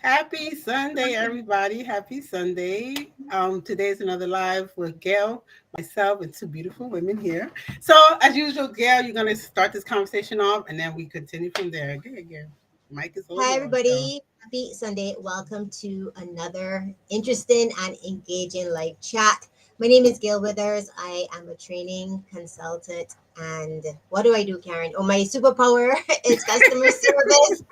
Happy Sunday, everybody. Happy Sunday. Today's another live with Gail, myself, and two beautiful women here. So, as usual, Gail, you're going to start this conversation off, and then we continue from there. Okay, Gail. Mike is all Hi, yours, girl. everybody. Happy Sunday. Welcome to another interesting and engaging live chat. My name is Gail Withers. I am a training consultant. And what do I do, Karen? Oh, my superpower is customer service.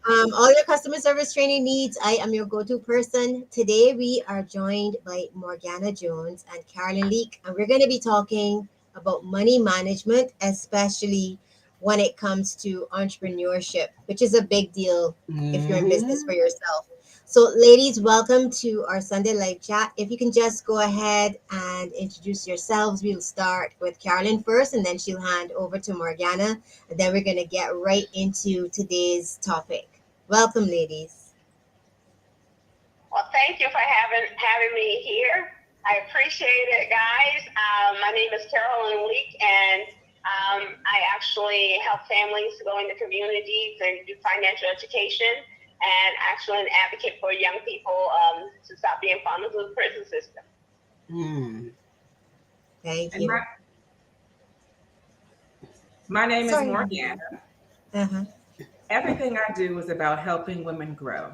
All your customer service training needs, I am your go to person. Today, we are joined by Morgana Jones and Carolyn Leak, and we're going to be talking about money management, especially when it comes to entrepreneurship, which is a big deal if you're in business Mm-hmm. for yourself. So, ladies, welcome to our Sunday live chat. If you can just go ahead and introduce yourselves, we'll start with Carolyn first, and then she'll hand over to Morgana, and then we're going to get right into today's topic. Welcome, ladies. Well, thank you for having me here. I appreciate it, guys. My name is Carolyn Leak, and I actually help families go into communities and do financial education, and actually an advocate for young people to stop being farmers of the prison system. Mm. Thank And you. my name is Sorry. Morgana. Uh-huh. Everything I do is about helping women grow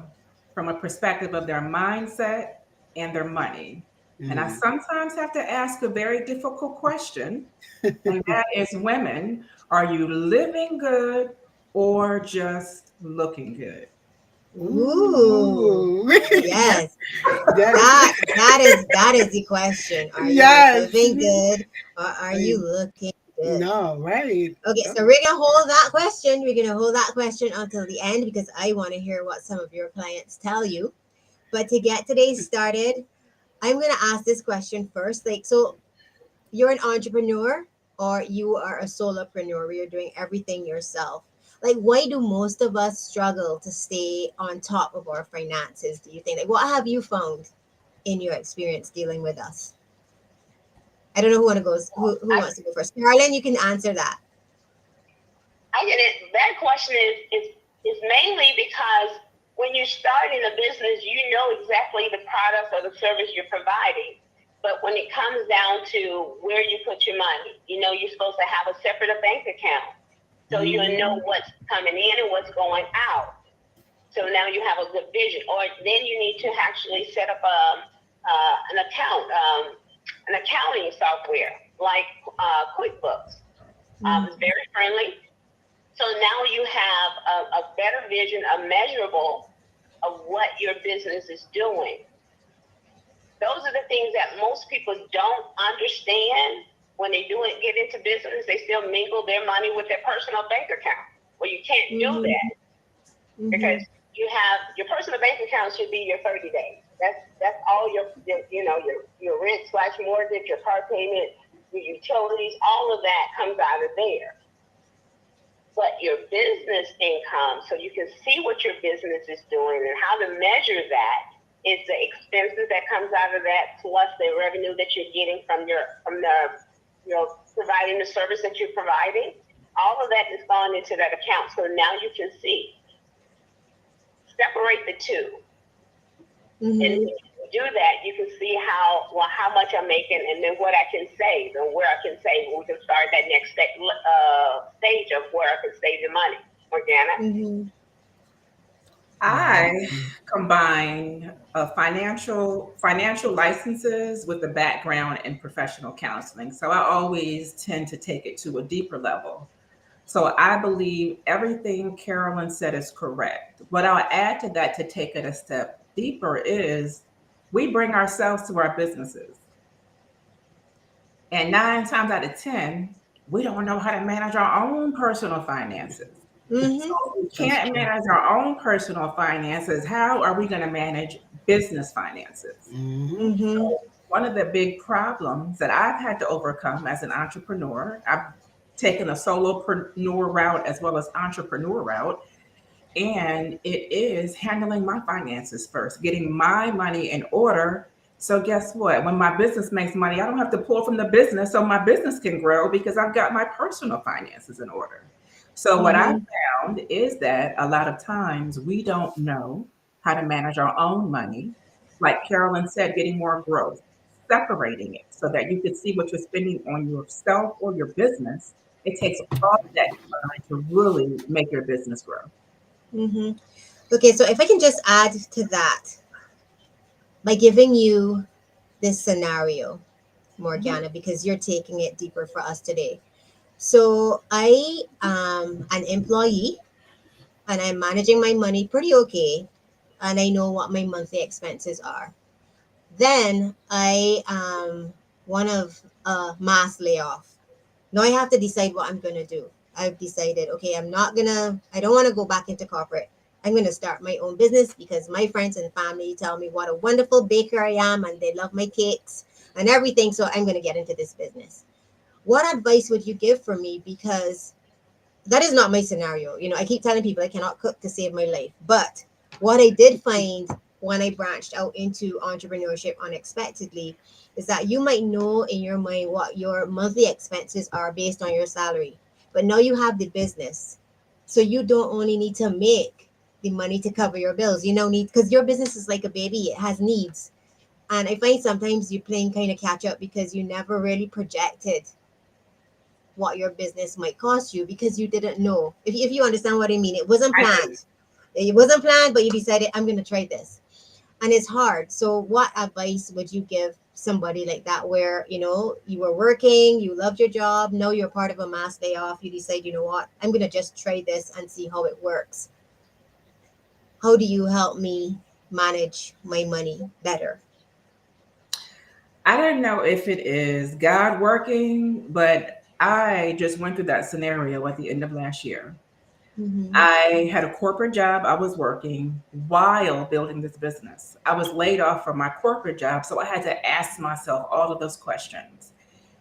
from a perspective of their mindset and their money. And I Mm. sometimes have to ask a very difficult question, and that is women, are you living good or just looking good? Ooh. Ooh. Yes. Yes. Yes. That is the question. Are you Yes. living good or are I you mean, looking good? no, right. Okay, so we're gonna hold that question. We're gonna hold that question until the end because I want to hear what some of your clients tell you. But to get today started, I'm gonna ask this question first. Like, so you're an entrepreneur or you are a solopreneur where you're doing everything yourself. Like, why do most of us struggle to stay on top of our finances? Do you think? Like, what have you found in your experience dealing with us? I don't know who want to go. Who I, wants to go first? Carolyn, you can answer that. I get it. That question is mainly because when you're starting a business, you know exactly the product or the service you're providing. But when it comes down to where you put your money, you're supposed to have a separate bank account. So you know Mm-hmm. what's coming in and what's going out. So now you have a good vision. Or then you need to actually set up an account, an accounting software like QuickBooks. It's Mm-hmm. very friendly. So now you have a better vision, a measurable of what your business is doing. Those are the things that most people don't understand when they get into business. They still mingle their money with their personal bank account. Well, you can't do Mm-hmm. that because Mm-hmm. you have your personal bank account should be your 30 days. That's all your rent slash mortgage, your car payment, your utilities, all of that comes out of there. But your business income, so you can see what your business is doing and how to measure that, is the expenses that comes out of that plus the revenue that you're getting from the providing the service that you're providing. All of that is gone into that account. So now you can see, separate the two. And Mm-hmm. when you do that, you can see how much I'm making and then what I can save and where I can save. We can start that next stage of where I can save the money. Morgana? Mm-hmm. I combine financial licenses with a background in professional counseling. So I always tend to take it to a deeper level. So I believe everything Carolyn said is correct. What I'll add to that to take it a step deeper is we bring ourselves to our businesses. And 9 times out of 10, we don't know how to manage our own personal finances. So Mm-hmm. if we That's can't true. manage our own personal finances, how are we going to manage business finances? Mm-hmm. Mm-hmm. One of the big problems that I've had to overcome as an entrepreneur, I've taken a solopreneur route as well as entrepreneur route, and it is handling my finances first, getting my money in order. So guess what? When my business makes money, I don't have to pull from the business so my business can grow because I've got my personal finances in order. So what I Mm-hmm. found is that a lot of times we don't know. how to manage our own money. Like Carolyn said, getting more growth, separating it so that you can see what you're spending on yourself or your business. It takes all of that combined to really make your business grow. Mm-hmm. Okay, so if I can just add to that by giving you this scenario, Mhm. Morgana, because you're taking it deeper for us today. So I am an employee and I'm managing my money pretty okay, and I know what my monthly expenses are. Then I am one of a mass layoff. Now I have to decide what I'm gonna do. I've decided, okay, I don't want to go back into corporate. I'm gonna start my own business because my friends and family tell me what a wonderful baker I am and they love my cakes and everything. So I'm gonna get into this business. What advice would you give for me? Because that is not my scenario. I keep telling people I cannot cook to save my life. But what I did find when I branched out into entrepreneurship unexpectedly is that you might know in your mind what your monthly expenses are based on your salary. But now you have the business. So you don't only need to make the money to cover your bills. You know, need because your business is like a baby, it has needs. And I find sometimes you're playing kind of catch up because you never really projected what your business might cost you because you didn't know. If you understand what I mean, it wasn't I do. planned. It wasn't planned, but you decided, I'm going to try this. And it's hard. So, what advice would you give somebody like that where, you were working, you loved your job, now you're part of a mass layoff, you decide, you know what, I'm going to just try this and see how it works. How do you help me manage my money better? I don't know if it is God working, but I just went through that scenario at the end of last year. Mm-hmm. I had a corporate job. I was working while building this business. I was laid off from my corporate job, so I had to ask myself all of those questions.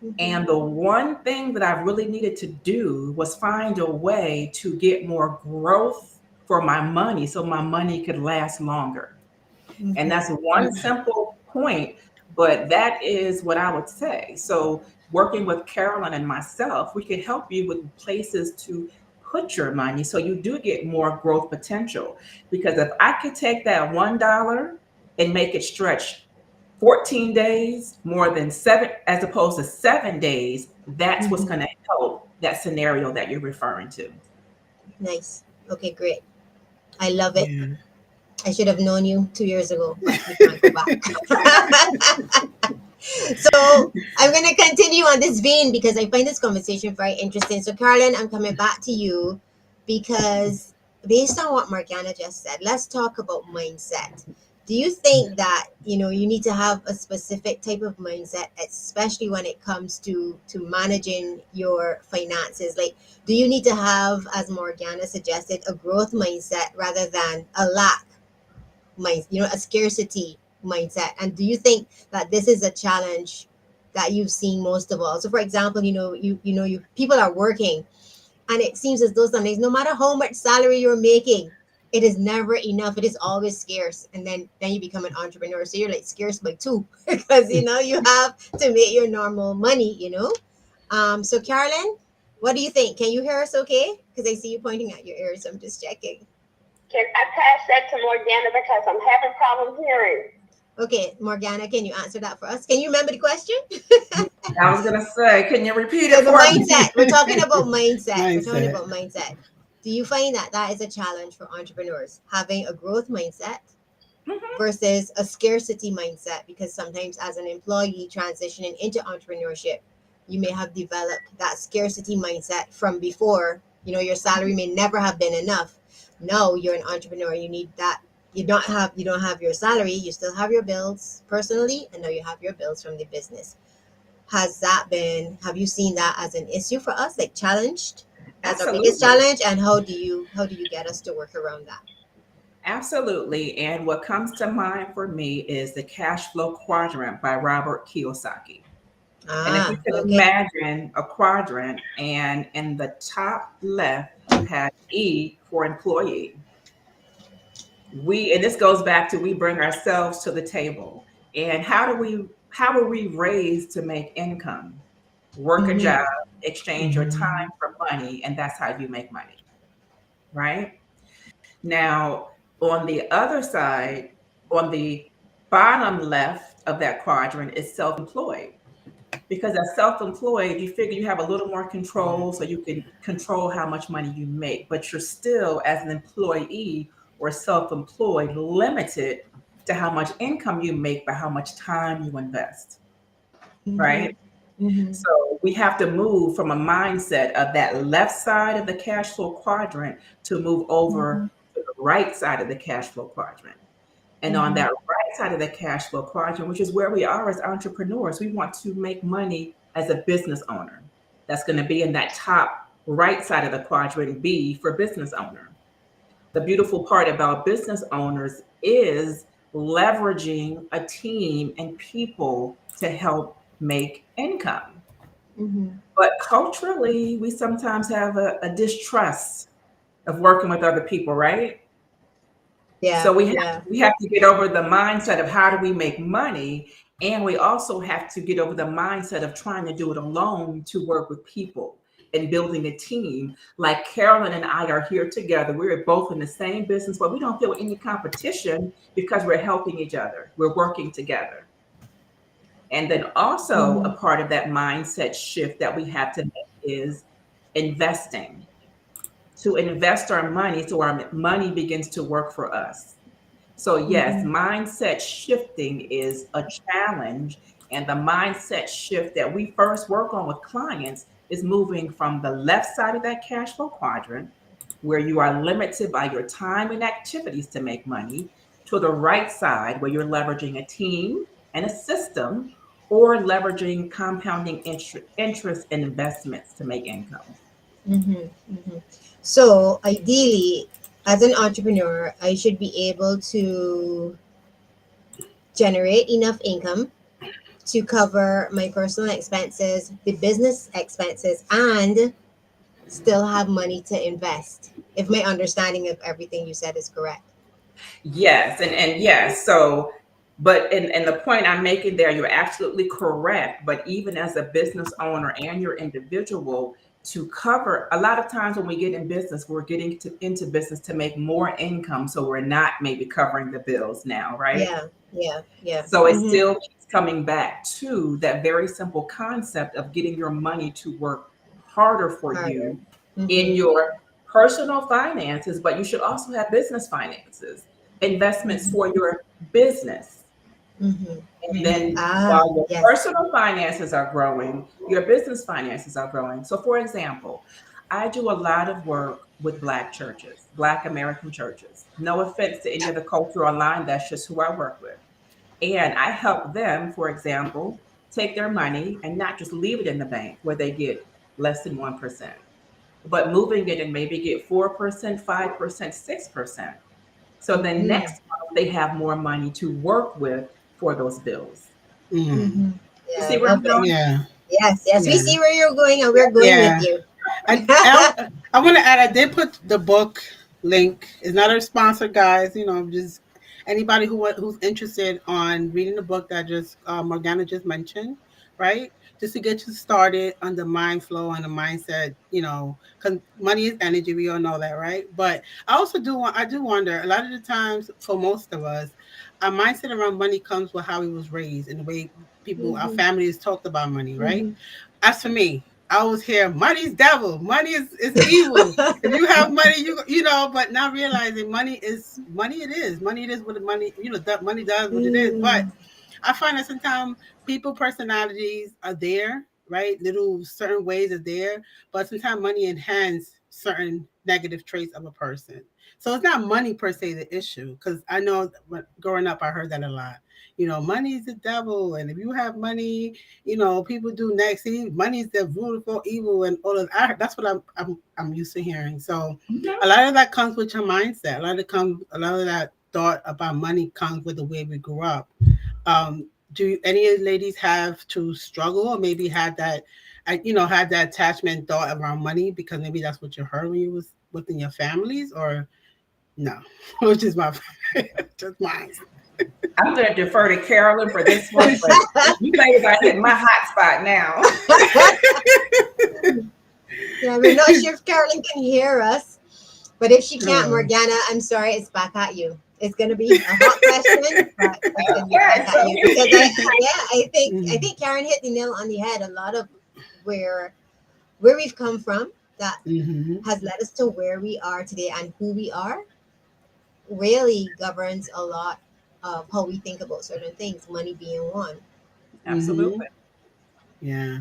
Mm-hmm. And the one thing that I really needed to do was find a way to get more growth for my money so my money could last longer. And Mm-hmm. that's one simple point, but that is what I would say. So, working with Carolyn and myself, we could help you with places to put your money so you do get more growth potential. Because if I could take that $1 and make it stretch 14 days more than seven, as opposed to 7 days, that's what's Mm-hmm. going to help that scenario that you're referring to. Nice. Okay, great. I love it. Yeah. I should have known you 2 years ago, but we can't go back. So I'm going to continue on this vein because I find this conversation very interesting. So, Carolyn, I'm coming back to you because based on what Morgana just said, let's talk about mindset. Do you think that you need to have a specific type of mindset, especially when it comes to managing your finances? Like, do you need to have, as Morgana suggested, a growth mindset rather than a lack mind, a scarcity mindset? And do you think that this is a challenge that you've seen most of all? So, for example, you people are working, and it seems as though some days, no matter how much salary you're making, it is never enough. It is always scarce, and then you become an entrepreneur, so you're like scarce by two because you have to make your normal money. So, Carolyn, what do you think? Can you hear us okay? Because I see you pointing at your ears, so I'm just checking. Can I pass that to Morgana because I'm having problems hearing? Okay, Morgana, can you answer that for us? Can you remember the question? I was going to say, can you repeat So it the for me? mindset. We're talking about mindset. We're talking Mindset. about mindset. Do you find that that is a challenge for entrepreneurs, having a growth mindset Mhm. versus a scarcity mindset? Because sometimes as an employee transitioning into entrepreneurship, you may have developed that scarcity mindset from before. Your salary may never have been enough. Now you're an entrepreneur, you need that. You don't have your salary, you still have your bills personally, and now you have your bills from the business. Have you seen that as an issue for us, like challenged? That's our biggest Absolutely. challenge. And how do you get us to work around that? Absolutely. And what comes to mind for me is the cash flow quadrant by Robert Kiyosaki. And if you Ah, can okay. imagine a quadrant, and in the top left, you have E for employee. And this goes back to we bring ourselves to the table. And how were we raised to make income? Work a job, Mm-hmm. exchange your time Mhm. for money, and that's how you make money, right? Now, On the other side, on the bottom left of that quadrant is self-employed. Because as self-employed, you figure you have a little more control, so you can control how much money you make, but you're still, as an employee or self-employed, limited to how much income you make by how much time you invest, Mm-hmm. right? Mm-hmm. So we have to move from a mindset of that left side of the cash flow quadrant to move Mm-hmm. over to the right side of the cash flow quadrant. And on Mm-hmm. that right side of the cash flow quadrant, which is where we are as entrepreneurs, we want to make money as a business owner. That's going to be in that top right side of the quadrant, B for business owner. The beautiful part about business owners is leveraging a team and people to help make income. Mm-hmm. But culturally, we sometimes have a distrust of working with other people, right? Yeah, So we have yeah. we have to get over the mindset of how do we make money, and we also have to get over the mindset of trying to do it alone to work with people and building a team. Like Carolyn and I are here together. We're both in the same business, but we don't feel any competition because we're helping each other. We're working together. And then also Mm-hmm. a part of that mindset shift that we have to make is investing. To invest our money so our money begins to work for us. So, yes, Mm-hmm. mindset shifting is a challenge. And the mindset shift that we first work on with clients is moving from the left side of that cash flow quadrant, where you are limited by your time and activities to make money, to the right side, where you're leveraging a team and a system, or leveraging compounding interest and investments to make income. Mm-hmm. Mm-hmm. So ideally, as an entrepreneur, I should be able to generate enough income to cover my personal expenses, the business expenses, and still have money to invest. If my understanding of everything you said is correct. Yes, and yes. So, but and the point I'm making there, you're absolutely correct. But even as a business owner and your individual, to cover a lot of times when we get in business, we're getting into business to make more income, so we're not maybe covering the bills now, right? Yeah, yeah, yeah. So it Mm-hmm. still keeps coming back to that very simple concept of getting your money to work harder for Harder. you in Mm-hmm. your personal finances, but you should also have business finances, investments Mm-hmm. for your business. Mm-hmm. And Mm-hmm. then Ah, while your yes. personal finances are growing, your business finances are growing. So, for example, I do a lot of work with Black churches, Black American churches. No offense to any of the culture online, that's just who I work with. And I help them, for example, take their money and not just leave it in the bank where they get less than 1%, but moving it and maybe get 4%, 5%, 6%. So then Mm-hmm. next month they have more money to work with for those bills. Mm. Mm-hmm. You Yeah, see I where I'm love it. going? Yeah, Yes, yes. We yeah, see where you're going, and we're going with yeah. you. I want to add. I did put the book link. It's not a sponsor, guys. Just anybody who's interested on reading the book that just Morgana just mentioned, right? Just to get you started on the mind flow and the mindset. Because money is energy. We all know that, right? But I also do want. I do wonder. A lot of the times, for most of us, our mindset around money comes with how we was raised and the way people, our Mm-hmm. families talked about money, right? Mm-hmm. As for me, I always hear money's devil, money is evil. If you have money, but not realizing money. It is money. It is what the money. That money does what it is. But Mm. I find that sometimes people personalities are there, right? Little certain ways are there, but sometimes money enhance certain negative traits of a person. So it's not money per se the issue, because I know growing up I heard that a lot. Money is the devil, and if you have money, people do next. See, money is the root of all evil, and all of that. That's what I'm used to hearing. So Mhm. a lot of that comes with your mindset. A lot of that thought about money comes with the way we grew up. Do any of the ladies have to struggle, or maybe had that attachment thought around money because maybe that's what you heard when you was within your families, or no? Which is my just mine. I'm going to defer to Carolyn for this one, but you ladies are hitting my hot spot now. Yeah, we're not sure if Carolyn can hear us. But if she can't, Oh. Morgana, I'm sorry, it's back at you. It's gonna be a hot question, but it's gonna be back at you because I Mhm. think Karen hit the nail on the head. A lot of where we've come from that Mhm. has led us to where we are today and who we are really governs a lot of how we think about certain things, money being one. Absolutely. Mhm. Yeah.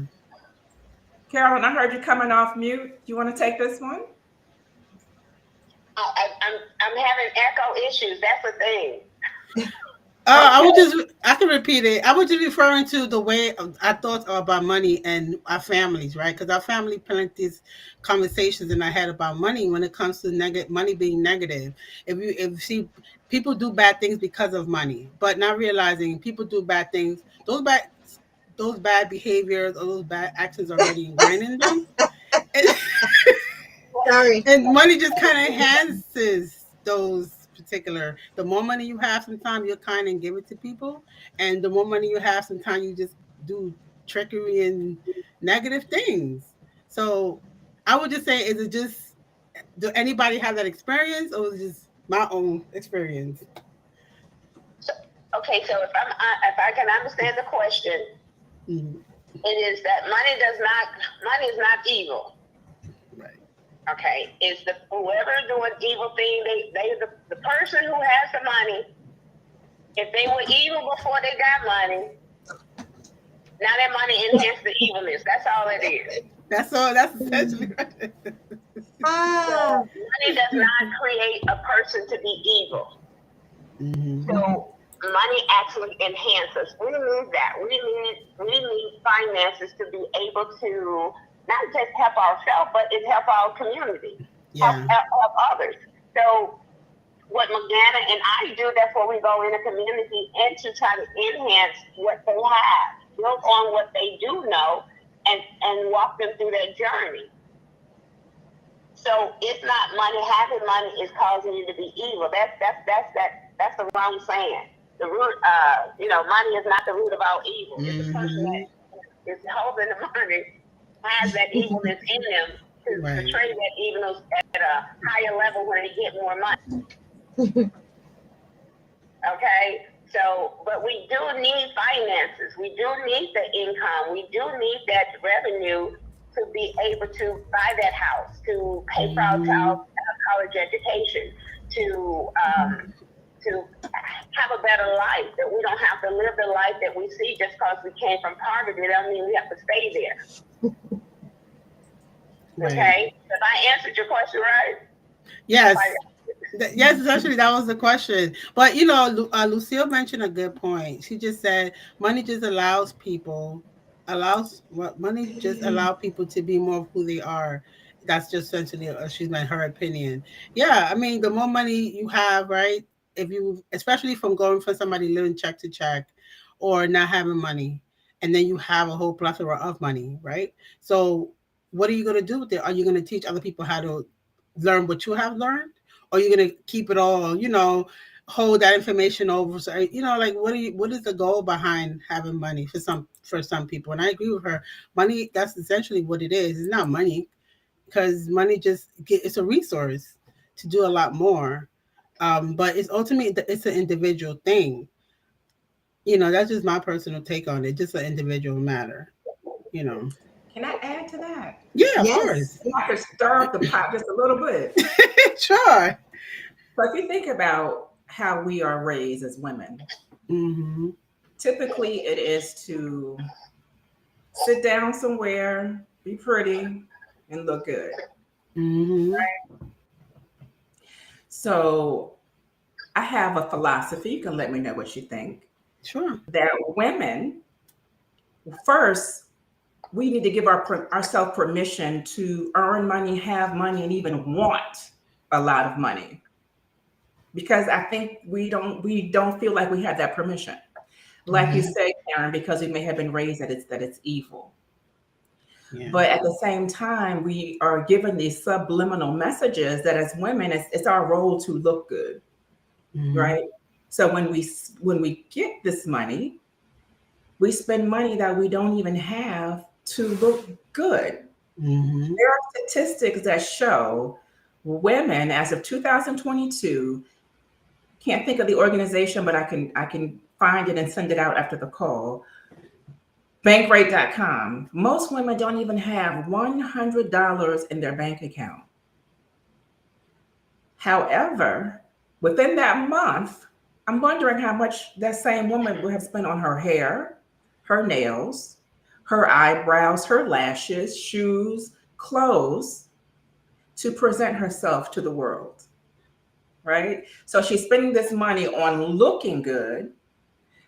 Carolyn, I heard you coming off mute. You want to take this one? I'm having echo issues. That's the thing. I would Okay. just, I can repeat it. I was just referring to the way I thought about money and our families, right? Because our family these conversations in our head about money when it comes to money being negative. If see, people do bad things because of money, but not realizing people do bad things. Those bad behaviors or those bad actions already ingrained in them. And, Sorry. and money just kind of enhances those particular. The more money you have, sometimes you're kind and give it to people, and the more money you have, sometimes you just do trickery and negative things. So I would just say, is it just, do anybody have that experience, or is it just my own experience? So, okay, so if I can understand the question, Mhm. it is that money is not evil. Right. Okay, it's the whoever doing evil thing. The person who has the money. If they were evil before they got money, now that money enhances the evilness. That's all it is. That's all. That's essentially right. So Ah. money does not create a person to be evil. Hmm. So money actually enhances. We need that. We need finances to be able to not just help ourselves, but it help our community, Yeah. help others. So what Morgana and I do, that's what we go in the community and to try to enhance what they have, build on what they do know, and walk them through that journey. So it's not money. Having money is causing you to be evil. That's the wrong saying. The root, money is not the root of all evil. It's the person Hmm. that is holding the money has that evilness in them to Right. portray that evilness at a higher level when they get more money. Okay, so but we do need finances. We do need the income. We do need that revenue to be able to buy that house, to pay for our Hmm. child college education, to have a better life. That we don't have to live the life that we see just because we came from poverty. That doesn't mean we have to stay there. Right. Okay, if I answered your question right, Yes. like, Yes, essentially that was the question. But Lucille mentioned a good point. She just said money just allows what money just allow people to be more of who they are. That's just essentially she's meant her opinion. Yeah, I mean, the more money you have, right? If you, especially from going from somebody living check to check, or not having money, and then you have a whole plethora of money, right? So what are you going to do with it? Are you going to teach other people how to learn what you have learned? Or you're gonna keep it all, hold that information over. So like what is the goal behind having money for some people? And I agree with her. Money, that's essentially what it is. It's not money, because money it's a resource to do a lot more. But it's ultimately it's an individual thing. That's just my personal take on it. Just an individual matter. You know. Can I add to that? Yeah, of Yes. course. I could stir up the pot just a little bit. Sure. So if you think about how we are raised as women, Hmm. typically it is to sit down somewhere, be pretty, and look good. Hmm. So I have a philosophy, you can let me know what you think, Sure. that women, first, we need to give ourselves permission to earn money, have money, and even want a lot of money. Because I think we don't feel like we have that permission. Like you Hmm. say, Karen, because we may have been raised that it's evil. Yeah. But at the same time, we are given these subliminal messages that as women, it's our role to look good, Hmm. right? So when we get this money, we spend money that we don't even have to look good. Hmm. There are statistics that show women as of 2022, can't think of the organization, but I can find it and send it out after the call. Bankrate.com. Most women don't even have $100 in their bank account. However, within that month, I'm wondering how much that same woman would have spent on her hair, her nails, her eyebrows, her lashes, shoes, clothes to present herself to the world, right? So she's spending this money on looking good,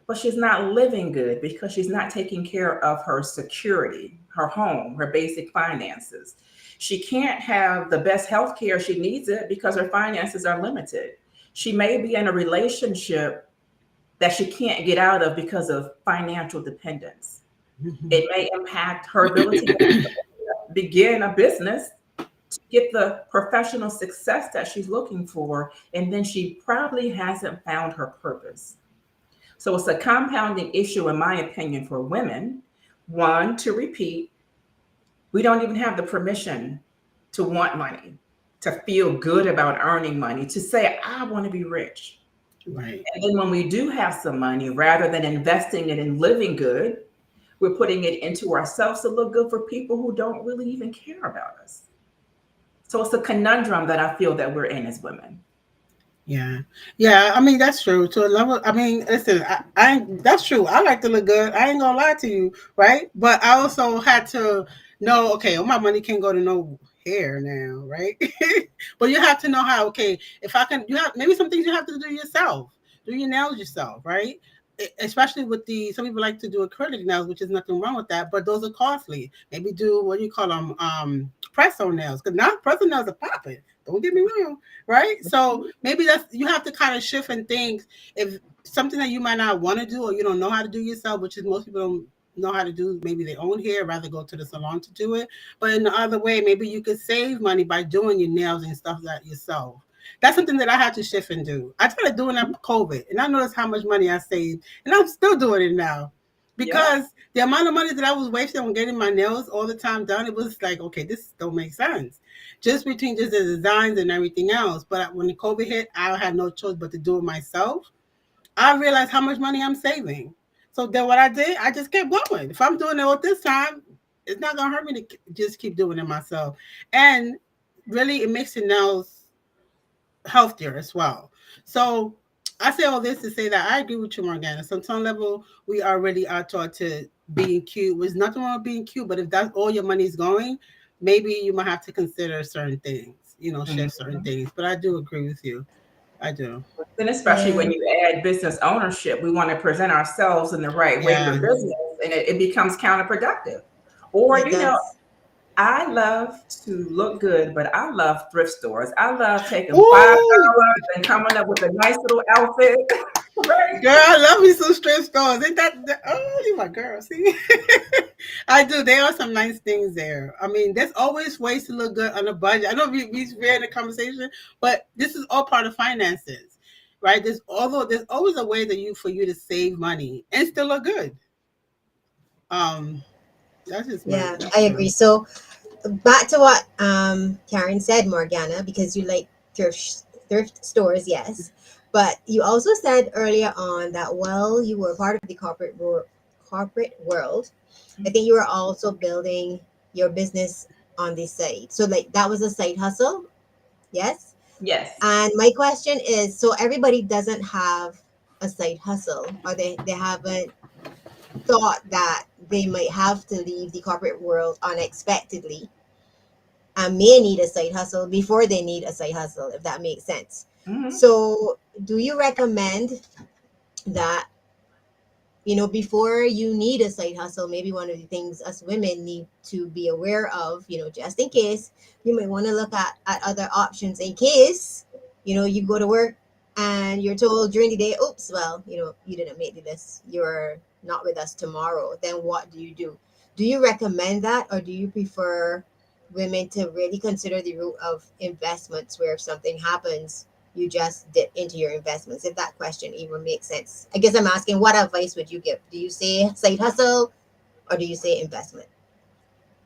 but she's not living good because she's not taking care of her security, her home, her basic finances. She can't have the best health care she needs it because her finances are limited. She may be in a relationship that she can't get out of because of financial dependence. Mhm. It may impact her ability to begin a business to get the professional success that she's looking for. And then she probably hasn't found her purpose. So it's a compounding issue, in my opinion, for women. One, to repeat, we don't even have the permission to want money, to feel good about earning money, to say, I want to be rich. Right. And then when we do have some money, rather than investing it in living good, we're putting it into ourselves to look good for people who don't really even care about us. So it's a conundrum that I feel that we're in as women. Yeah, yeah. I mean, that's true. To a level, I mean, listen, I that's true. I like to look good. I ain't gonna lie to you, right? But I also had to know, okay, all my money can't go to no hair now, right? But you have to know how. Okay, if I can, you have maybe some things you have to do yourself. Do your nails yourself, right? Especially with the some people like to do acrylic nails, which is nothing wrong with that, but those are costly. Maybe do what do you call them, press on nails, because now press on nails are popping. Don't get me wrong, right? So maybe that's you have to kind of shift and think if something that you might not want to do or you don't know how to do yourself, which is most people don't know how to do maybe their own hair, rather go to the salon to do it. But in the other way, maybe you could save money by doing your nails and stuff like yourself. That's something that I had to shift and do. I started doing that for COVID, and I noticed how much money I saved, and I'm still doing it now Yep. because the amount of money that I was wasting on getting my nails all the time done, it was like, okay, this don't make sense. Just between just the designs and everything else. But when the COVID hit, I had no choice but to do it myself. I realized how much money I'm saving. So then what I did, I just kept going. If I'm doing it all this time, it's not gonna hurt me to just keep doing it myself. And really, it makes your nails healthier as well. So I say all this to say that I agree with you, Morgana. So, some level, we already are taught to being cute. There's nothing wrong with being cute, but if that's all your money's going, maybe you might have to consider certain things, shift certain Mhm. things. But I do agree with you. I do. Then, especially Yeah. when you add business ownership, we want to present ourselves in the right way for Yeah. business, and it becomes counterproductive. Or, It does. I love to look good, but I love thrift stores. I love taking Ooh, $5 and coming up with a nice little outfit, right? girl, I love me some strip stores. Ain't oh, you my girl. See, I do. There are some nice things there. I mean, there's always ways to look good on a budget. I know we're in a conversation, but this is all part of finances, right? There's always a way that for you to save money and still look good. Um, Yeah, that's I true. agree. So back to what Karen said, Morgana, because you like thrift stores, yes, but you also said earlier on that while you were part of the corporate world, I think you were also building your business on the side. So like that was a side hustle, yes. Yes. And my question is, so everybody doesn't have a side hustle, or they haven't thought that they might have to leave the corporate world unexpectedly and may need a side hustle before they need a side hustle, if that makes sense. Hmm. So, do you recommend that, before you need a side hustle, maybe one of the things us women need to be aware of, just in case, you might want to look at other options in case, you go to work and you're told during the day, oops, well, you didn't make the list. You're not with us tomorrow. Then what do you do? Do you recommend that, or do you prefer women to really consider the route of investments where if something happens, you just dip into your investments? If that question even makes sense. I guess I'm asking, what advice would you give? Do you say side hustle or do you say investment?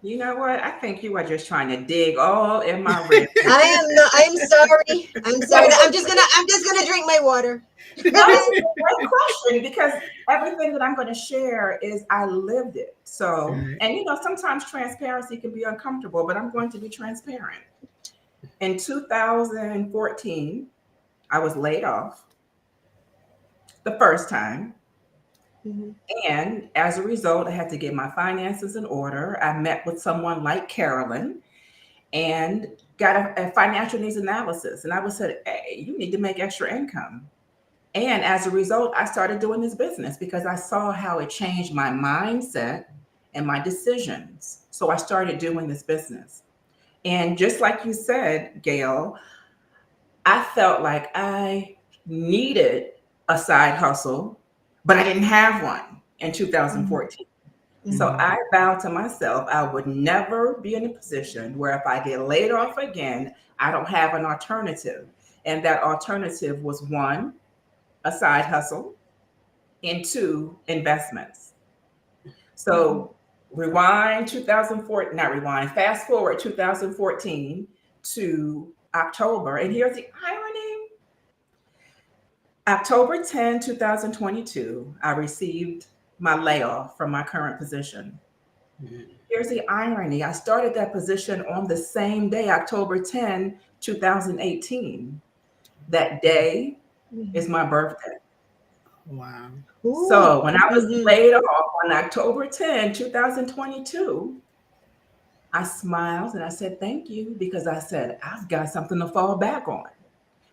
You know what? I think you are just trying to dig all in my ribs. I am not. I'm sorry. I'm sorry. I'm just gonna drink my water. No, it's a great question because everything that I'm going to share is I lived it. So, Right. and sometimes transparency can be uncomfortable, but I'm going to be transparent. In 2014, I was laid off the first time. Mhm. And as a result, I had to get my finances in order. I met with someone like Carolyn and got a financial needs analysis. And I was said, hey, you need to make extra income. And as a result, I started doing this business because I saw how it changed my mindset and my decisions. So I started doing this business. And just like you said, Gail, I felt like I needed a side hustle, but I didn't have one in Mhm. 2014. So Mhm. Mhm. I vowed to myself I would never be in a position where if I get laid off again, I don't have an alternative. And that alternative was one, a side hustle, and two, investments. Mhm. So rewind 2014, not rewind, fast forward 2014 to October. And here's the irony. October 10, 2022, I received my layoff from my current position. Mhm. Here's the irony. I started that position on the same day, October 10, 2018. That day is Mhm. my birthday. Wow. Ooh. So when I was Mhm. laid off on October 10, 2022, I smiled and I said, thank you, because I said, I've got something to fall back on.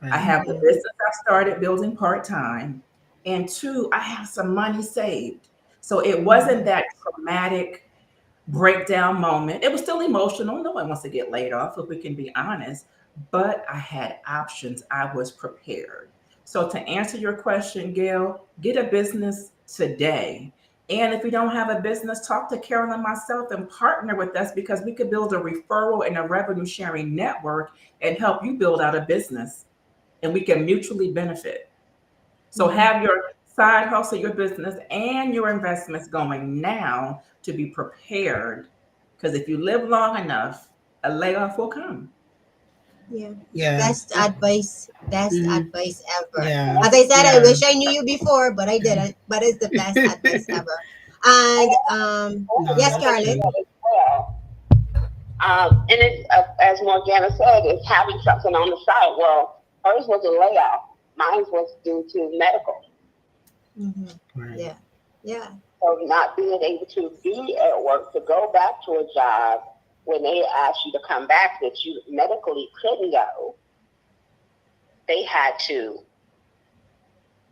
I Right. have the Mhm. business I started building part time. And two, I have some money saved. So it wasn't Mhm. that traumatic breakdown moment. It was still emotional. No one wants to get laid off, if we can be honest, but I had options. I was prepared. So, to answer your question, Gail, get a business today. And if you don't have a business, talk to Carolyn and myself and partner with us because we could build a referral and a revenue sharing network and help you build out a business and we can mutually benefit. So Mhm. have your side hustle, your business, and your investments going now to be prepared. Because if you live long enough, a layoff will come. Yeah. Best Yes. advice. Best Mhm. advice ever. Yeah. As I said, I Yeah. wish I knew you before, but I didn't. But it's the best advice ever. And No, yes, that's Carolyn. true. As well. And it's, as Morgana said, it's having something on the side. Well, hers was a layoff. Mine was due to medical. Hmm. Right. Yeah. Yeah. So not being able to be at work, to go back to a job when they asked you to come back that you medically couldn't go, they had to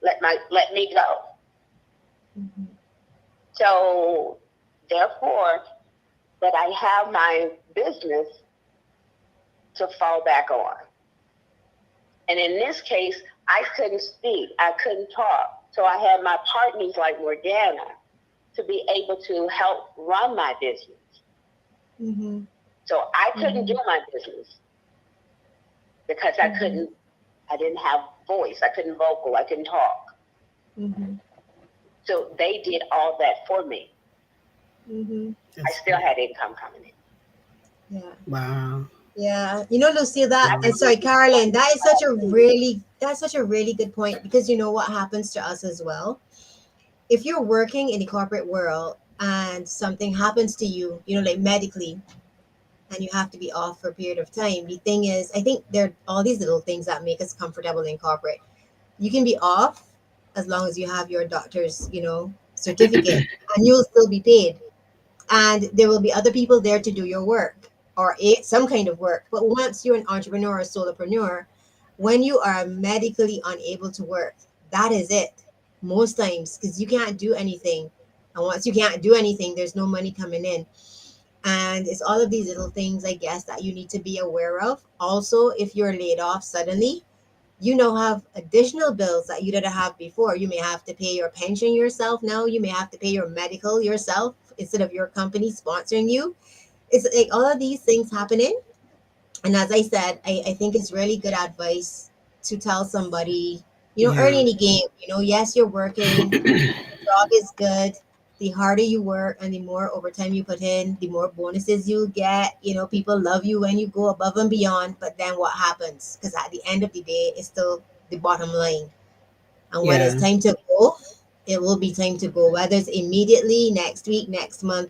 let me go. Hmm. So therefore, that I have my business to fall back on. And in this case, I couldn't speak, I couldn't talk. So I had my partners like Morgana to be able to help run my business. Hmm. So I couldn't Hmm. do my business because Hmm. I didn't have voice, I couldn't vocal, I couldn't talk. Hmm. So they did all that for me. Hmm. I That's still good. had income coming in. Yeah. Wow. Yeah. You know, Lucille, I that Yeah. sorry, believe Carolyn, that's such a really good point because you know what happens to us as well. If you're working in the corporate world and something happens to you, you know, like medically, and you have to be off for a period of time. The thing is, I think there are all these little things that make us comfortable in corporate. You can be off as long as you have your doctor's, you know, certificate, and you'll still be paid. And there will be other people there to do your work or some kind of work. But once you're an entrepreneur or solopreneur, when you are medically unable to work, that is it. Most times, because you can't do anything. And once you can't do anything, there's no money coming in. And it's all of these little things, I guess, that you need to be aware of. Also, if you're laid off suddenly, you now have additional bills that you didn't have before. You may have to pay your pension yourself now. You may have to pay your medical yourself instead of your company sponsoring you. It's like all of these things happening. And as I said, I think it's really good advice to tell somebody, you know, early Yeah. in the game, you know, yes, you're working, job is good, the harder you work and the more overtime you put in, the more bonuses you get. You know, people love you when you go above and beyond. But then what happens? Because at the end of the day, it's still the bottom line. And when it's Yeah. time to go, it will be time to go, whether it's immediately, next week, next month.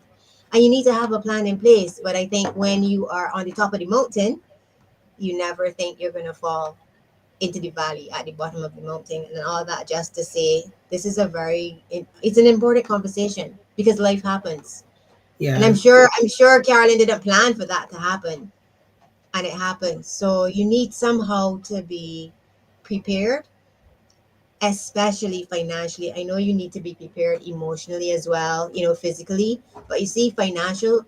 And you need to have a plan in place. But I think when you are on the top of the mountain, you never think you're going to fall into the valley at the bottom of the mountain and all that, just to say this is a very it's an important conversation because life happens. And Yeah. I'm sure Carolyn didn't plan for that to happen, and it happens. So you need somehow to be prepared, especially financially. I know you need to be prepared emotionally as well, you know, physically. But you see, financial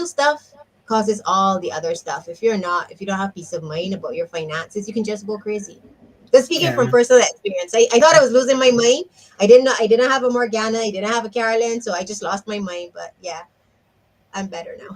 stuff causes all the other stuff. If you don't have peace of mind about your finances, you can just go crazy. Just speaking from Yeah. personal experience, I thought I was losing my mind. I didn't have a Morgana, I didn't have a Carolyn, so I just lost my mind. But yeah, I'm better now.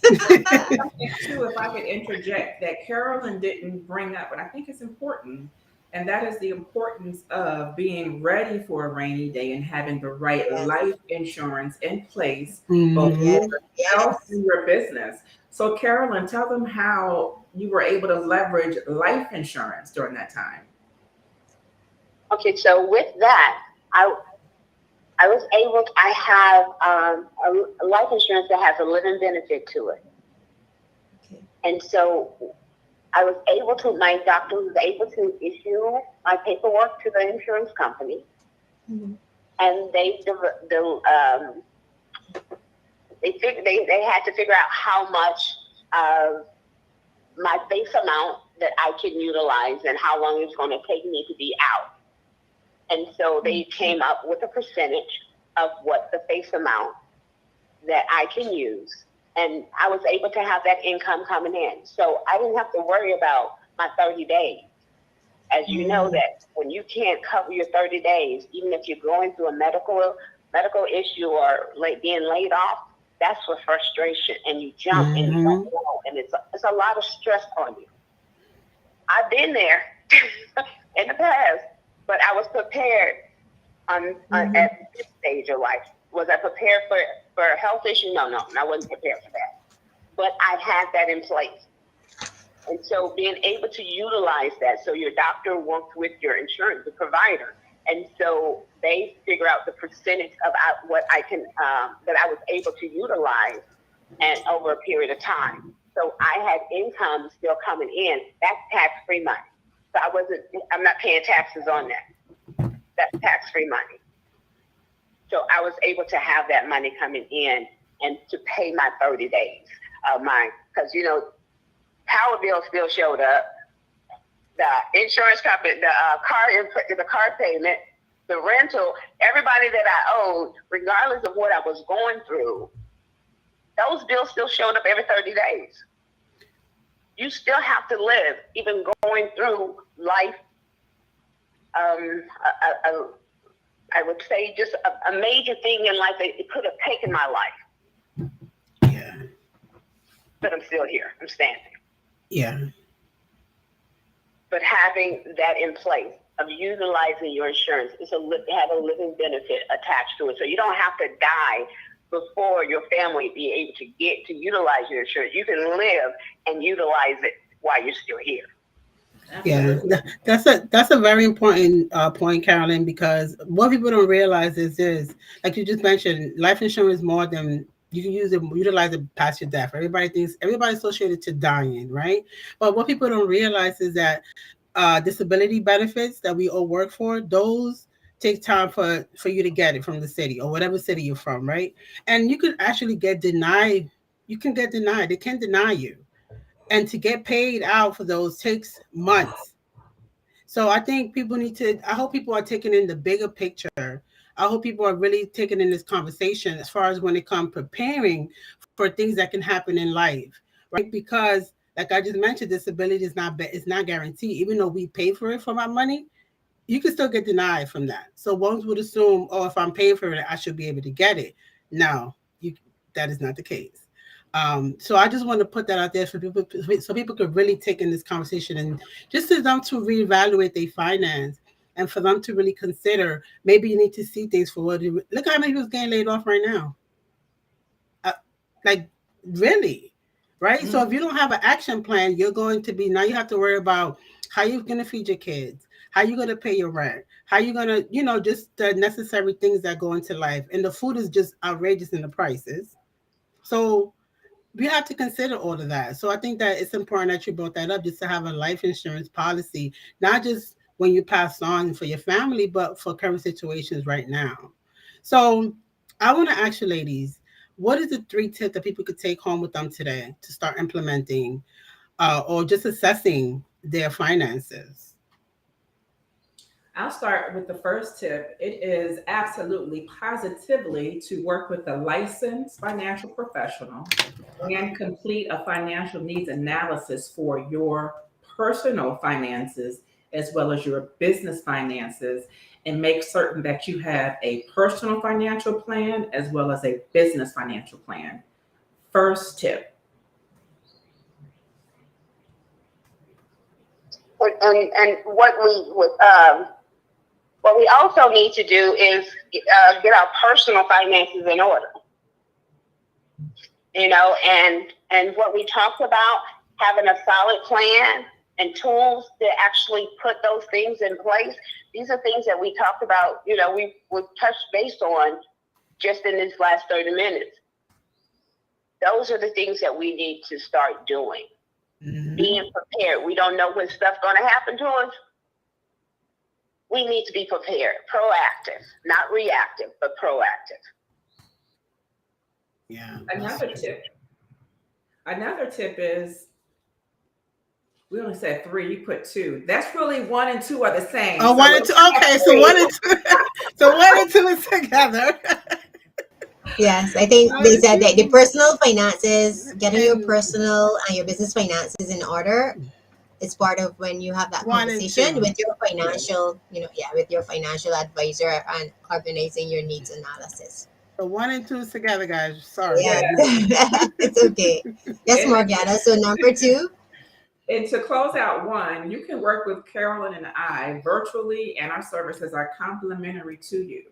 I think too, if I could interject, that Carolyn didn't bring up, but I think it's important, and that is the importance of being ready for a rainy day and having the right Yes, life insurance in place, both for yes, Hmm. yourself yes. and your business. So, Carolyn, tell them how you were able to leverage life insurance during that time. Okay, so with that, I I was able. I have a life insurance that has a living benefit to it, Okay. and so I was able to. My doctor was able to issue my paperwork to the insurance company, Mhm. and they had to figure out how much of my base amount that I can utilize and how long it's going to take me to be out. And so they came up with a percentage of what the face amount that I can use. And I was able to have that income coming in. So I didn't have to worry about my 30 days. As you know, Mhm. that when you can't cover your 30 days, even if you're going through a medical issue or being laid off, that's what frustration, and you jump and you Hmm. don't know, and it's a lot of stress on you. I've been there in the past, but I was prepared Mhm. at this stage of life. Was I prepared for a health issue? No, I wasn't prepared for that. But I had that in place. And so being able to utilize that, so your doctor works with your insurance, the provider, and so they figure out the percentage of what I can that I was able to utilize, and over a period of time. So I had income still coming in. That's tax free money. So I'm not paying taxes on that. That's tax free money. So I was able to have that money coming in and to pay my 30 days of mine. Because, power bill still showed up, the insurance company, the car payment, the rental, everybody that I owed, regardless of what I was going through, those bills still showed up every 30 days. You still have to live, even going through life. Um, a, a, I would say just a major thing in life that it could have taken my life, Yeah. but I'm still here. I'm standing. Yeah. But having that in place of utilizing your insurance is have a living benefit attached to it, so you don't have to die before your family be able to get to utilize your insurance. You can live and utilize it while you're still here. Yeah, Absolutely. that's a very important point, Carolyn, because what people don't realize is this, like you just mentioned, life insurance is more than you can use it, utilize it past your death. Everybody's associated to dying, right? But what people don't realize is that disability benefits that we all work for, those take time for you to get it from the city or whatever city you're from, right? And you could actually get denied. You can get denied. They can deny you, and to get paid out for those takes months. So I think people need to, I hope people are taking in the bigger picture. I hope people are really taking in this conversation as far as when it comes preparing for things that can happen in life, right? Because like I just mentioned, disability is not guaranteed. Even though we pay for it from our money, you can still get denied from that. So one would assume, oh, if I'm paying for it, I should be able to get it. No, that is not the case. So I just want to put that out there for people, so people could really take in this conversation and just for them to reevaluate their finance. and for them to really consider, maybe you need to see things for what it, look how many people getting laid off right now. Uh, like, really, right? So if you don't have an action plan, you're going to be, now you have to worry about how you're going to feed your kids, how you're going to pay your rent, how you're going to, just the necessary things that go into life. And the food is just outrageous in the prices. So we have to consider all of that. So I think that it's important that you brought that up, just to have a life insurance policy, not just when you pass on for your family, but for current situations right now. So I want to ask you, ladies, what is the 3 tips that people could take home with them today to start implementing or just assessing their finances? I'll start with the first tip. It is absolutely positively to work with a licensed financial professional and complete a financial needs analysis for your personal finances as well as your business finances, and make certain that you have a personal financial plan as well as a business financial plan. First tip. And what we also need to do is get our personal finances in order. And what we talked about, having a solid plan and tools to actually put those things in place. These are things that we talked about, we've touched base on just in these last 30 minutes. Those are the things that we need to start doing. Mm-hmm. Being prepared. We don't know when stuff's going to happen to us. We need to be prepared, proactive, not reactive, but proactive. Yeah. Another tip is, we only said 3, you put 2. That's really 1 and 2 are the same. Oh, 1 and 2. Okay, so 1 and 2. So 1 and 2 is together. Yes, I think they said that the personal finances, getting your personal and your business finances in order, is part of when you have that conversation with your financial, with your financial advisor and organizing your needs analysis. So 1 and 2 is together, guys. Sorry. Yeah. It's okay. Yes, Morgana. So number 2. And to close out 1, you can work with Carolyn and I virtually, and our services are complimentary to you.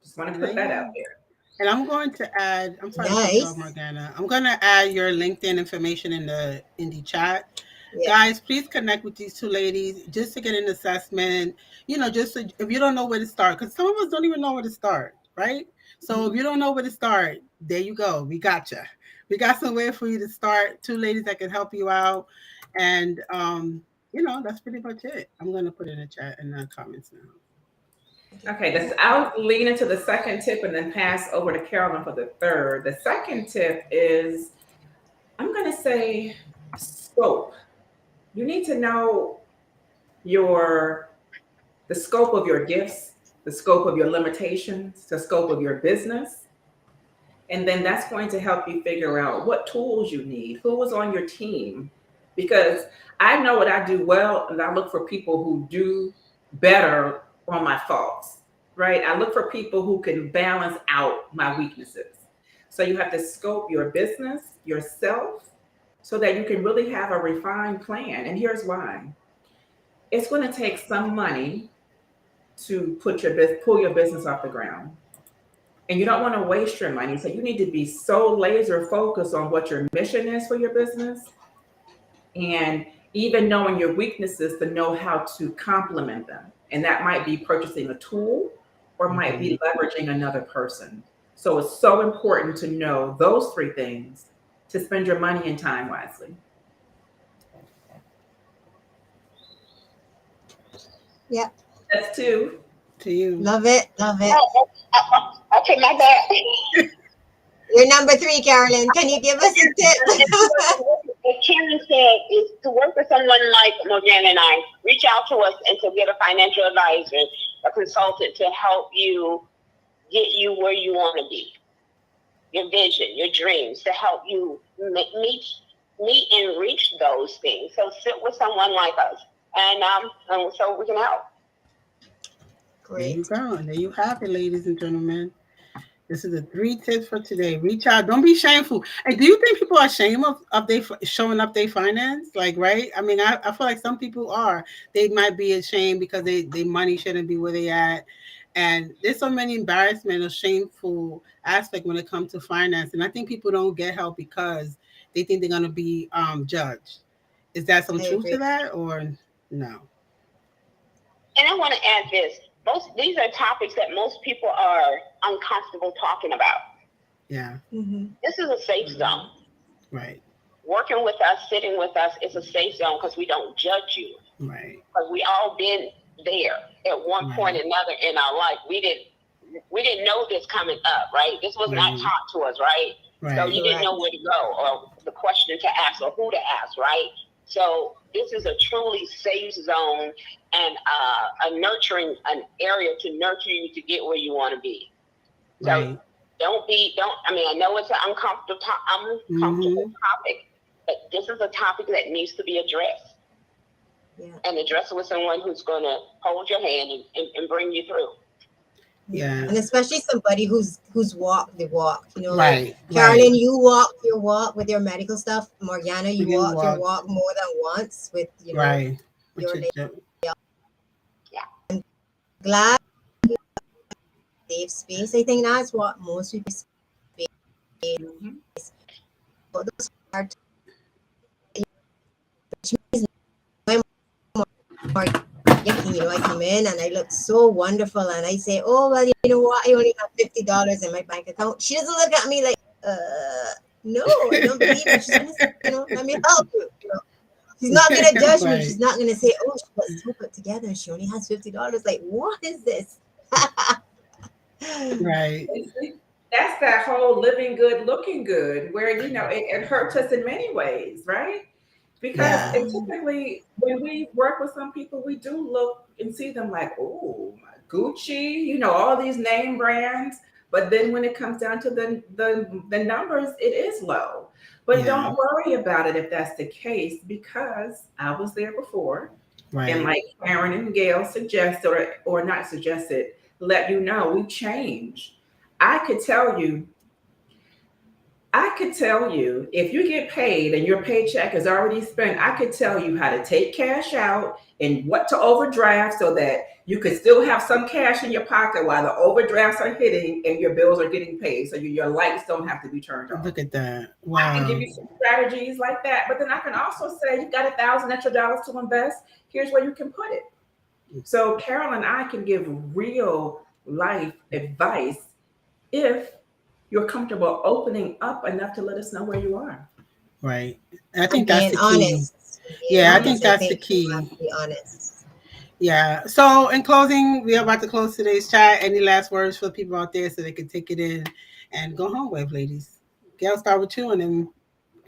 Just want to put that out there. And I'm going to add, I'm sorry to cut you off, Morgana. I'm going to add your LinkedIn information in the chat. Yeah. Guys, please connect with these 2 ladies just to get an assessment. Just if you don't know where to start, because some of us don't even know where to start, right? So if you don't know where to start, there you go. We got you. We got somewhere for you to start. 2 ladies that can help you out. And, that's pretty much it. I'm going to put it in the chat and the comments now. Okay, I'll lean into the second tip and then pass over to Carolyn for the third. The second tip is, I'm going to say scope. You need to know the scope of your gifts, the scope of your limitations, the scope of your business. And then that's going to help you figure out what tools you need, who is on your team. Because I know what I do well, and I look for people who do better on my faults, right? I look for people who can balance out my weaknesses. So you have to scope your business, yourself, so that you can really have a refined plan. And here's why. It's going to take some money to pull your business off the ground. And you don't want to waste your money. So you need to be so laser focused on what your mission is for your business. And even knowing your weaknesses to know how to complement them. And that might be purchasing a tool or might be leveraging another person. So it's so important to know those 3 things to spend your money and time wisely. Yep. That's 2. To you. Love it. Love it. Okay, my bad. You're number 3, Carolyn. Can you give us a tip? What Karen said is to work with someone like Morgana and I. Reach out to us and to get a financial advisor, a consultant to help you get you where you want to be. Your vision, your dreams, to help you meet and reach those things. So sit with someone like us, and so we can help. Great. There you go. And there you have it, ladies and gentlemen. This is the 3 tips for today. Reach out. Don't be shameful. And do you think people are ashamed of they showing up their finance? Like, right? I mean, I feel like some people are. They might be ashamed because they money shouldn't be where they at. And there's so many embarrassment or shameful aspect when it comes to finance. And I think people don't get help because they think they're gonna be judged. Is that some I truth to agree. that or no? And I want to add this. These are topics that most people are uncomfortable talking about. Yeah. Mm-hmm. This is a safe zone. Right. Working with us, sitting with us is a safe zone because we don't judge you. Right. Because we all been there at one point or Right. another in our life. We didn't know this coming up, right? This was not Right. taught to us, right? So Right. you didn't know Correct. where to go or the question to ask or who to ask, right? So this is a truly safe zone and a nurturing, an area to nurture you to get where you want to be. So Right. I mean, I know it's an uncomfortable Mm-hmm. topic, but this is a topic that needs to be addressed Yeah. and addressed with someone who's going to hold your hand and bring you through. Yeah. Yeah. And especially somebody who's walked the walk. You know, like Right. Right. Carolyn, you walk your walk with your medical stuff. Morgana, you You walk your walk. walk more than once with, Right. Which your is lady. Yeah. Glad safe space. I think that's what most people space. Mhm. But those hard which means I'm more I come in and I look so wonderful and I say, oh well, you know what? I only have $50 in my bank account. She doesn't look at me like, no, I don't believe you. She's gonna say, let me help you. She's not gonna judge me. Right. She's not gonna say, oh, she was so put together and she only has $50. Like, what is this? Right. And see, that's that whole living good, looking good, where it hurts us in many ways, right? Because Yeah. it typically, when we work with some people, we do look and see them like, oh, Gucci, all these name brands. But then when it comes down to the numbers, it is low. But Yeah. don't worry about it if that's the case, because I was there before. And Right. like Karen and Gail suggested, or not suggested, let you know we change. I could tell you I could tell you if you get paid and your paycheck is already spent, I could tell you how to take cash out and what to overdraft so that you could still have some cash in your pocket while the overdrafts are hitting and your bills are getting paid. So your lights don't have to be turned off. Look at that. I can give Wow. you some strategies like that, but then I can also say you've got $1,000 extra to invest. Here's where you can put it. So Carol and I can give real life advice if you're comfortable opening up enough to let us know where you are. Right. I And think that's being the key. honest. Being Yeah, I think honest. I that's the think you have key. to be honest. Yeah. So in closing, we are about to close today's chat. Any last words for the people out there so they can take it in and go home with, ladies? Gail, start with you and then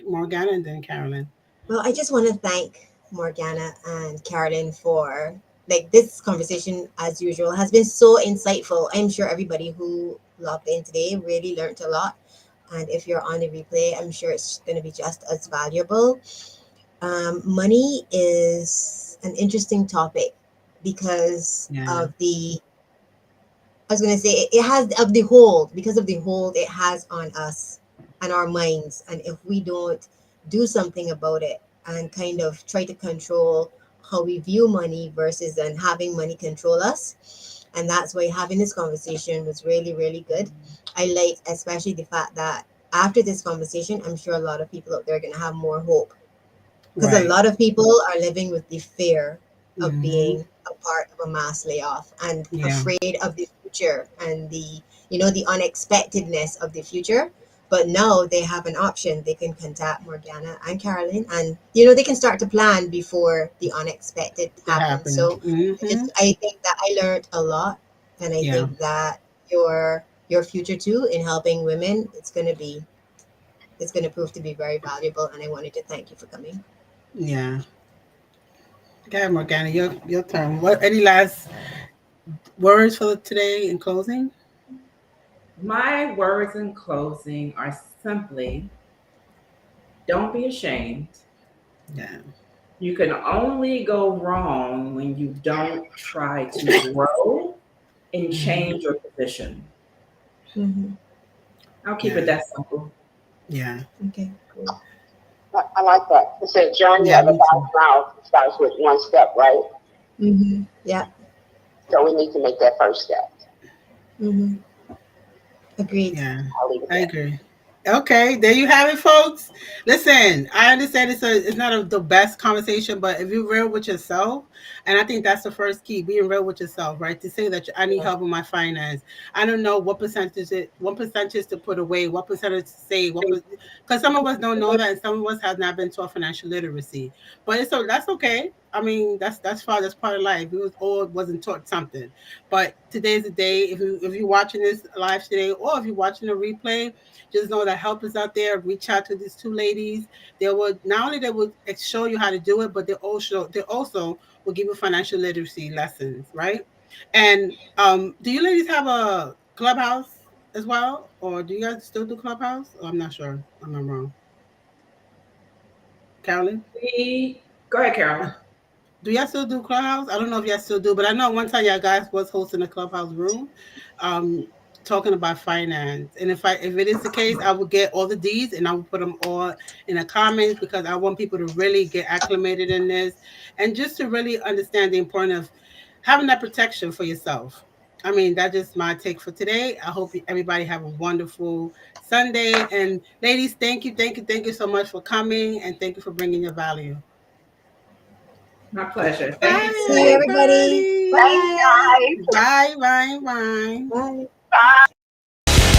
Morgana and then Carolyn. Well, I just want to thank Morgana and Carolyn for like this conversation as usual has been so insightful. I'm sure everybody who logged in today really learned a lot. And if you're on the replay, I'm sure it's going to be just as valuable. Money is an interesting topic because Yeah. of the I was gonna say it has of the hold because of the hold it has on us and our minds, and if we don't do something about it and kind of try to control how we view money versus then having money control us, and that's why having this conversation was really really good. I like especially the fact that after this conversation, I'm sure a lot of people out there are gonna have more hope because a Right. lot of people are living with the fear of Mm-hmm. being a part of a mass layoff and Yeah. afraid of the future and the unexpectedness of the future. But now they have an option. They can contact Morgana and Carolyn, and they can start to plan before the unexpected It happens. happened. So Mm-hmm. I think that I learned a lot, and I Yeah. think that your future too in helping women, it's gonna prove to be very valuable. And I wanted to thank you for coming. Yeah. Go ahead, Morgana. Your turn. What any last words for today in closing? My words in closing are simply don't be ashamed. Yeah. You can only go wrong when you don't try to grow and Mm-hmm. change your position. Hmm. I'll keep Yeah. it that simple. Yeah. Okay, cool. I like that. It said journey Yeah, of a me too. 1,000 miles starts with one step, right? Mm-hmm. Yeah. So we need to make that first step. Mm-hmm. Agreed. Yeah, I'll leave it I there. agree. Okay, there you have it, folks. Listen, I understand it's not the best conversation, but if you're real with yourself, and I think that's the first key, being real with yourself, right? To say that I need help with my finance. I don't know what percentage to put away, what percentage to save, because some of us don't know that, and some of us have not been taught financial literacy. But it's so that's okay. I mean, that's fine. That's part of life. We was all wasn't taught something. But today's the day. If you're watching this live today, or if you're watching a replay, just know that help is out there. Reach out to these two ladies. They would not only they would show you how to do it, but they also will give you financial literacy lessons, right? And do you ladies have a clubhouse as well, or do you guys still do clubhouse? Oh, I'm not sure. I'm wrong. Carolyn? Go ahead, Carolyn. Do y'all still do Clubhouse? I don't know if y'all still do, but I know one time y'all guys was hosting a Clubhouse room, um, talking about finance. And if it is the case, I would get all the D's and I would put them all in the comments because I want people to really get acclimated in this and just to really understand the importance of having that protection for yourself. I mean, that's just my take for today. I hope everybody have a wonderful Sunday. And ladies, thank you so much for coming and thank you for bringing your value. My pleasure. Thank you Bye, See you, too. everybody. everybody. Thanks, Bye. guys. Bye, bye, bye. Bye. Bye.